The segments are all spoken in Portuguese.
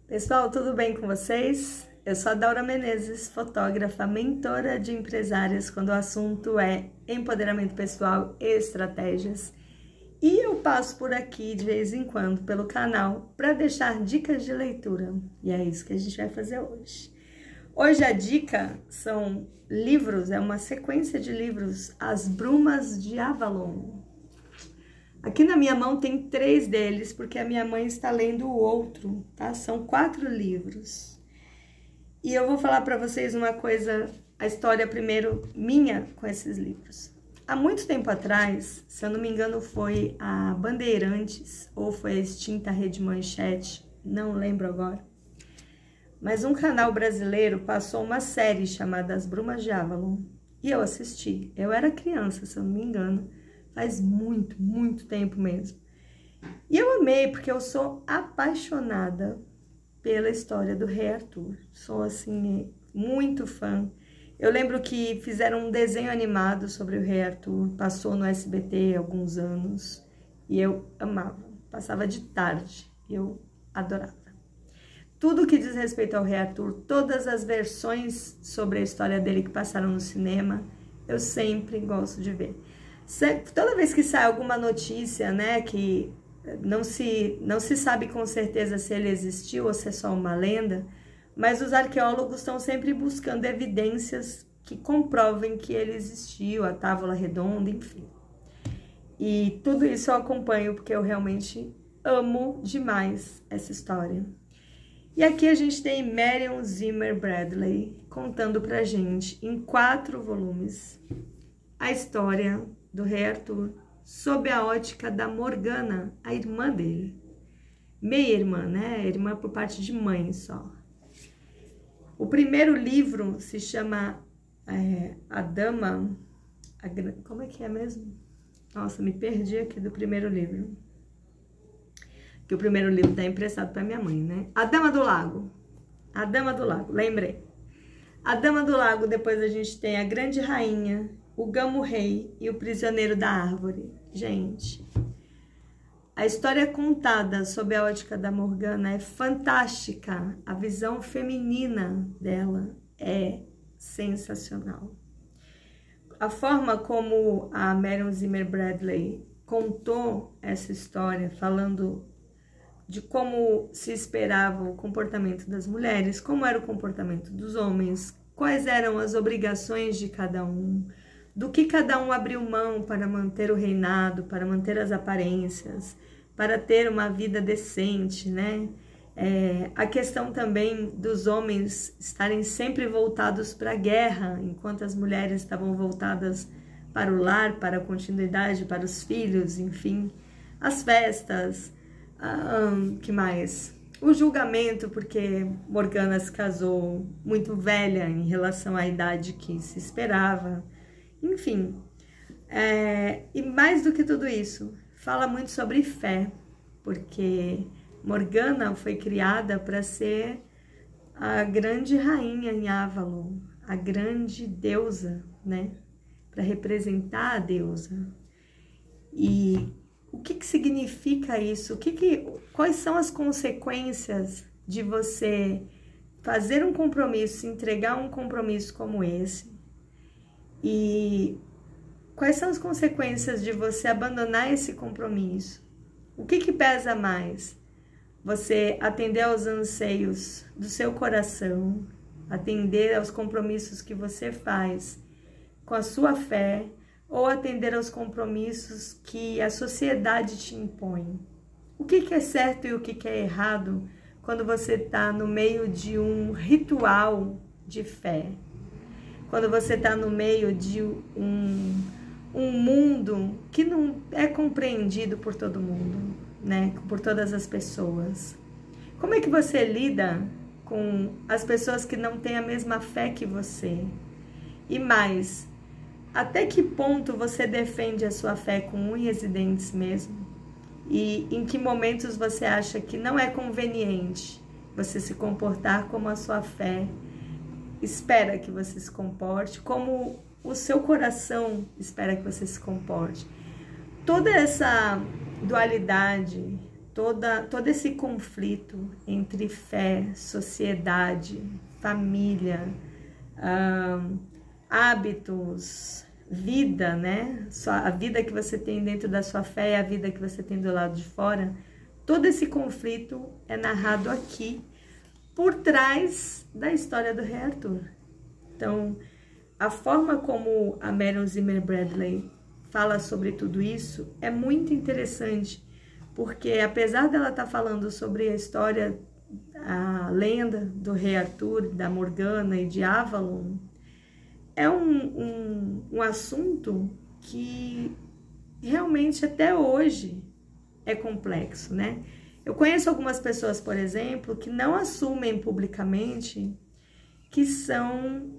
Pessoal, tudo bem com vocês? Eu sou a Daura Menezes, fotógrafa, mentora de empresárias quando o assunto é empoderamento pessoal e estratégias. E eu passo por aqui de vez em quando pelo canal para deixar dicas de leitura. E é isso que a gente vai fazer hoje. Hoje a dica são livros, é uma sequência de livros, As Brumas de Avalon. Aqui na minha mão tem 3 deles, porque a minha mãe está lendo o outro, tá? São 4 livros. E eu vou falar para vocês uma coisa, a história primeiro minha com esses livros. Há muito tempo atrás, se eu não me engano foi a Bandeirantes, ou foi a extinta Rede Manchete, não lembro agora. Mas um canal brasileiro passou uma série chamada As Brumas de Avalon. E eu assisti. Eu era criança, se eu não me engano. Faz muito tempo mesmo. E eu amei, porque eu sou apaixonada pela história do Rei Arthur. Sou, assim, muito fã. Eu lembro que fizeram um desenho animado sobre o Rei Arthur. Passou no SBT há alguns anos. E eu amava. Passava de tarde. Eu adorava. Tudo que diz respeito ao Rei Arthur, todas as versões sobre a história dele que passaram no cinema, eu sempre gosto de ver. Toda vez que sai alguma notícia, né, que não se sabe com certeza se ele existiu ou se é só uma lenda, mas os arqueólogos estão sempre buscando evidências que comprovem que ele existiu, a Távola Redonda, enfim. E tudo isso eu acompanho porque eu realmente amo demais essa história. E aqui a gente tem Marion Zimmer Bradley contando pra gente, em 4 volumes, a história do Rei Arthur, sob a ótica da Morgana, a irmã dele. Meia-irmã, né? Irmã por parte de mãe só. O primeiro livro se chama A Dama... Como é que é mesmo? Nossa, me perdi aqui do primeiro livro. Que o primeiro livro tá emprestado para minha mãe, né? A Dama do Lago. A Dama do Lago, lembrei. A Dama do Lago, depois a gente tem A Grande Rainha, O Gamo Rei e O Prisioneiro da Árvore. Gente, a história contada sob a ótica da Morgana é fantástica. A visão feminina dela é sensacional. A forma como a Marion Zimmer Bradley contou essa história, falando de como se esperava o comportamento das mulheres, como era o comportamento dos homens, quais eram as obrigações de cada um, do que cada um abriu mão para manter o reinado, para manter as aparências, para ter uma vida decente, né? A questão também dos homens estarem sempre voltados para a guerra, enquanto as mulheres estavam voltadas para o lar, para a continuidade, para os filhos, enfim, as festas, que mais? O julgamento, porque Morgana se casou muito velha em relação à idade que se esperava. Enfim, e mais do que tudo isso, fala muito sobre fé, porque Morgana foi criada para ser a grande rainha em Avalon, a grande deusa, né? Para representar a deusa. E o que significa isso? Quais são as consequências de você fazer um compromisso, entregar um compromisso como esse? E quais são as consequências de você abandonar esse compromisso? O que pesa mais? Você atender aos anseios do seu coração, atender aos compromissos que você faz com a sua fé, ou atender aos compromissos que a sociedade te impõe? O que é certo e o que é errado quando você está no meio de um ritual de fé? Quando você está no meio de um mundo que não é compreendido por todo mundo, né? Por todas as pessoas. Como é que você lida com as pessoas que não têm a mesma fé que você? E mais, até que ponto você defende a sua fé com unhas e dentes mesmo? E em que momentos você acha que não é conveniente você se comportar como a sua fé espera que você se comporte, como o seu coração espera que você se comporte? Toda essa dualidade, todo esse conflito entre fé, sociedade, família, hábitos, vida, né? A vida que você tem dentro da sua fé e a vida que você tem do lado de fora, todo esse conflito é narrado aqui, por trás da história do Rei Arthur. Então, a forma como a Marion Zimmer Bradley fala sobre tudo isso é muito interessante, porque apesar dela estar falando sobre a história, a lenda do Rei Arthur, da Morgana e de Avalon, é um assunto que realmente até hoje é complexo, né? Eu conheço algumas pessoas, por exemplo, que não assumem publicamente que são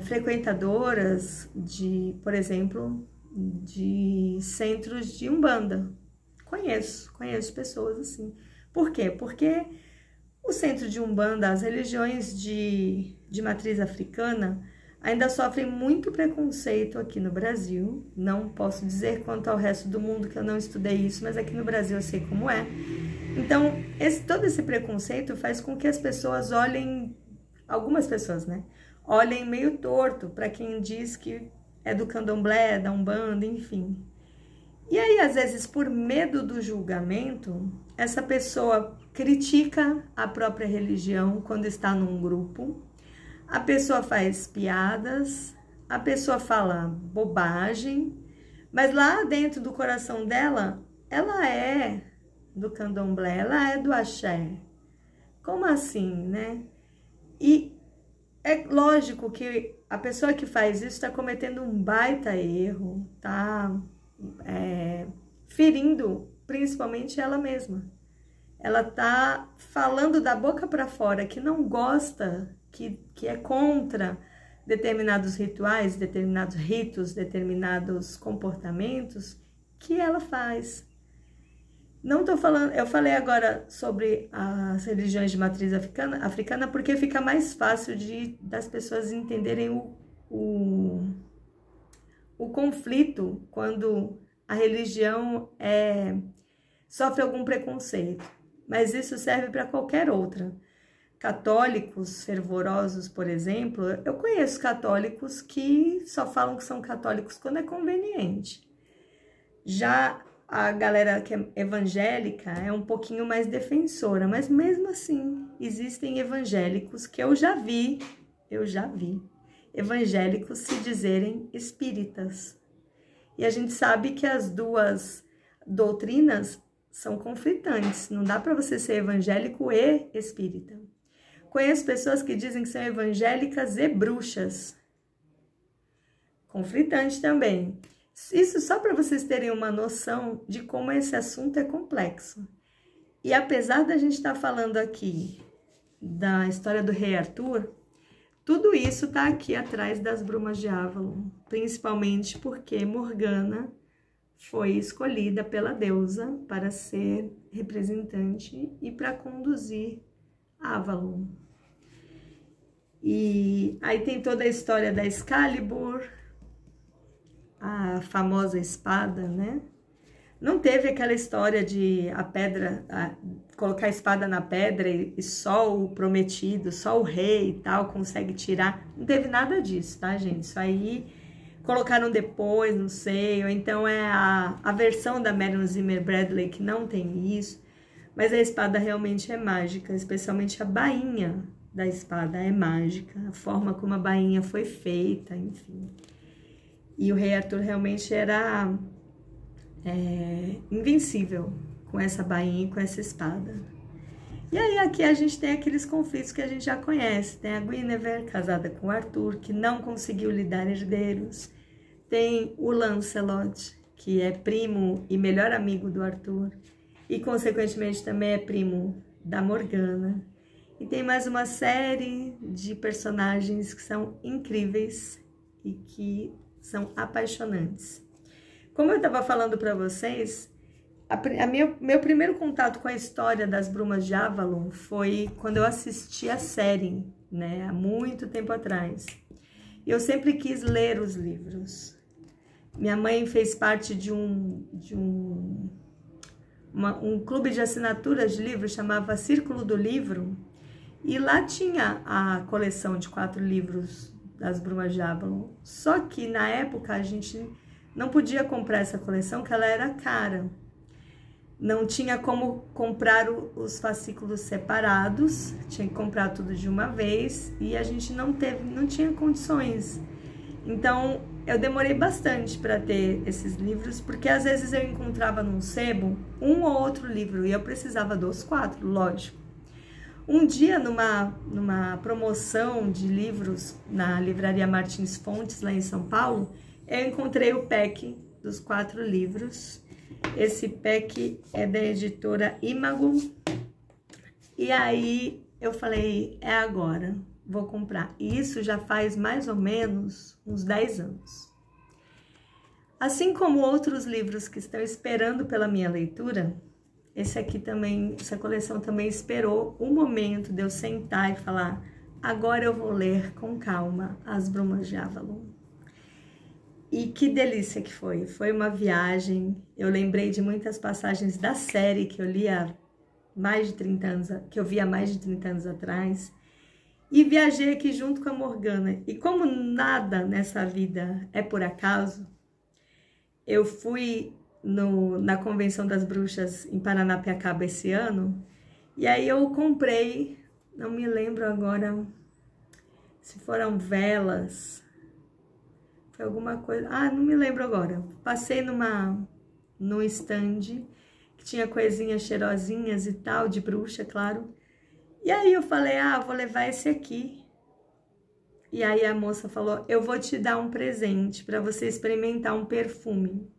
frequentadoras de, por exemplo, de centros de Umbanda. Conheço pessoas assim. Por quê? Porque o centro de Umbanda, as religiões de matriz africana, ainda sofrem muito preconceito aqui no Brasil. Não posso dizer quanto ao resto do mundo, que eu não estudei isso, mas aqui no Brasil eu sei como é. Então, todo esse preconceito faz com que as pessoas olhem, algumas pessoas, né? Olhem meio torto para quem diz que é do candomblé, da Umbanda, enfim. E aí, às vezes, por medo do julgamento, essa pessoa critica a própria religião quando está num grupo, a pessoa faz piadas, a pessoa fala bobagem, mas lá dentro do coração dela, ela é do candomblé, ela é do axé. Como assim, né? E é lógico que a pessoa que faz isso está cometendo um baita erro, tá ferindo principalmente ela mesma. Ela tá falando da boca para fora que não gosta, que é contra determinados rituais, determinados ritos, determinados comportamentos que ela faz. Não tô falando, eu falei agora sobre as religiões de matriz africana porque fica mais fácil das pessoas entenderem o conflito quando a religião sofre algum preconceito. Mas isso serve para qualquer outra. Católicos fervorosos, por exemplo, eu conheço católicos que só falam que são católicos quando é conveniente. Já a galera que é evangélica é um pouquinho mais defensora, mas mesmo assim existem evangélicos que eu já vi evangélicos se dizerem espíritas. E a gente sabe que as duas doutrinas são conflitantes, não dá para você ser evangélico e espírita. Conheço pessoas que dizem que são evangélicas e bruxas. Conflitante também. Isso só para vocês terem uma noção de como esse assunto é complexo. E apesar da gente estar falando aqui da história do Rei Arthur, tudo isso está aqui atrás das Brumas de Avalon, principalmente porque Morgana foi escolhida pela deusa para ser representante e para conduzir Avalon. E aí tem toda a história da Excalibur, a famosa espada, né? Não teve aquela história de colocar a espada na pedra e só o prometido, só o rei e tal consegue tirar. Não teve nada disso, tá, gente? Isso aí colocaram depois, não sei, ou então é a versão da Marion Zimmer Bradley que não tem isso. Mas a espada realmente é mágica, especialmente a bainha da espada é mágica, a forma como a bainha foi feita, enfim. E o Rei Arthur realmente era invencível com essa bainha e com essa espada. E aí aqui a gente tem aqueles conflitos que a gente já conhece. Tem a Guinevere, casada com o Arthur, que não conseguiu lhe dar herdeiros. Tem o Lancelot, que é primo e melhor amigo do Arthur. E, consequentemente, também é primo da Morgana. E tem mais uma série de personagens que são incríveis e que são apaixonantes. Como eu estava falando para vocês, meu primeiro contato com a história das Brumas de Avalon foi quando eu assisti a série, né, há muito tempo atrás. E eu sempre quis ler os livros. Minha mãe fez parte de um um clube de assinaturas de livros, chamava Círculo do Livro, e lá tinha a coleção de 4 livros das Brumas de Avalon. Só que na época a gente não podia comprar essa coleção, que ela era cara. Não tinha como comprar os fascículos separados, tinha que comprar tudo de uma vez, e a gente não tinha condições. Então eu demorei bastante para ter esses livros, porque às vezes eu encontrava num sebo um ou outro livro e eu precisava dos 4, lógico. Um dia, numa promoção de livros na livraria Martins Fontes, lá em São Paulo, eu encontrei o pack dos 4 livros. Esse pack é da editora Imago. E aí eu falei, é agora, vou comprar. E isso já faz mais ou menos uns 10 anos. Assim como outros livros que estão esperando pela minha leitura, essa coleção também esperou o momento de eu sentar e falar, agora eu vou ler com calma As Brumas de Avalon. E que delícia que foi! Foi uma viagem. Eu lembrei de muitas passagens da série que eu li há mais de 30 anos, que eu vi há mais de 30 anos atrás. E viajei aqui junto com a Morgana. E como nada nessa vida é por acaso, eu fui na Convenção das Bruxas em Paranapiacaba esse ano. E aí eu comprei, não me lembro agora se foram velas, foi alguma coisa, não me lembro agora. Passei num stand que tinha coisinhas cheirosinhas e tal, de bruxa, claro. E aí eu falei, vou levar esse aqui. E aí a moça falou, eu vou te dar um presente para você experimentar um perfume.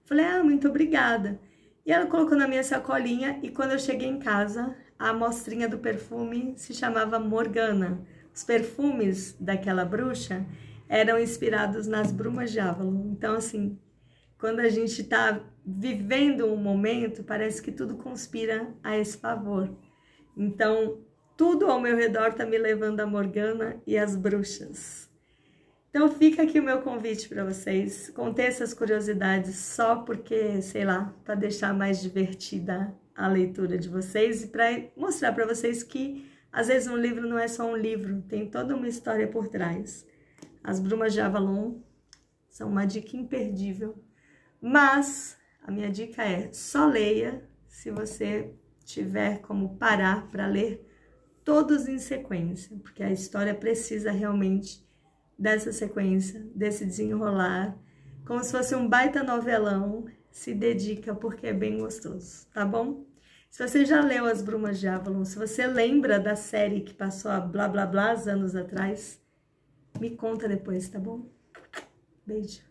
Falei, muito obrigada. E ela colocou na minha sacolinha e quando eu cheguei em casa, a amostrinha do perfume se chamava Morgana. Os perfumes daquela bruxa eram inspirados nas Brumas de Avalon. Então, assim, quando a gente está vivendo um momento, parece que tudo conspira a esse favor. Então, tudo ao meu redor está me levando a Morgana e as bruxas. Então, fica aqui o meu convite para vocês. Contei essas curiosidades só porque, sei lá, para deixar mais divertida a leitura de vocês e para mostrar para vocês que, às vezes, um livro não é só um livro, tem toda uma história por trás. As Brumas de Avalon são uma dica imperdível, mas a minha dica é só leia se você tiver como parar para ler todos em sequência, porque a história precisa realmente dessa sequência, desse desenrolar, como se fosse um baita novelão. Se dedica porque é bem gostoso, tá bom? Se você já leu As Brumas de Avalon, se você lembra da série que passou há blá blá blá anos atrás, me conta depois, tá bom? Beijo.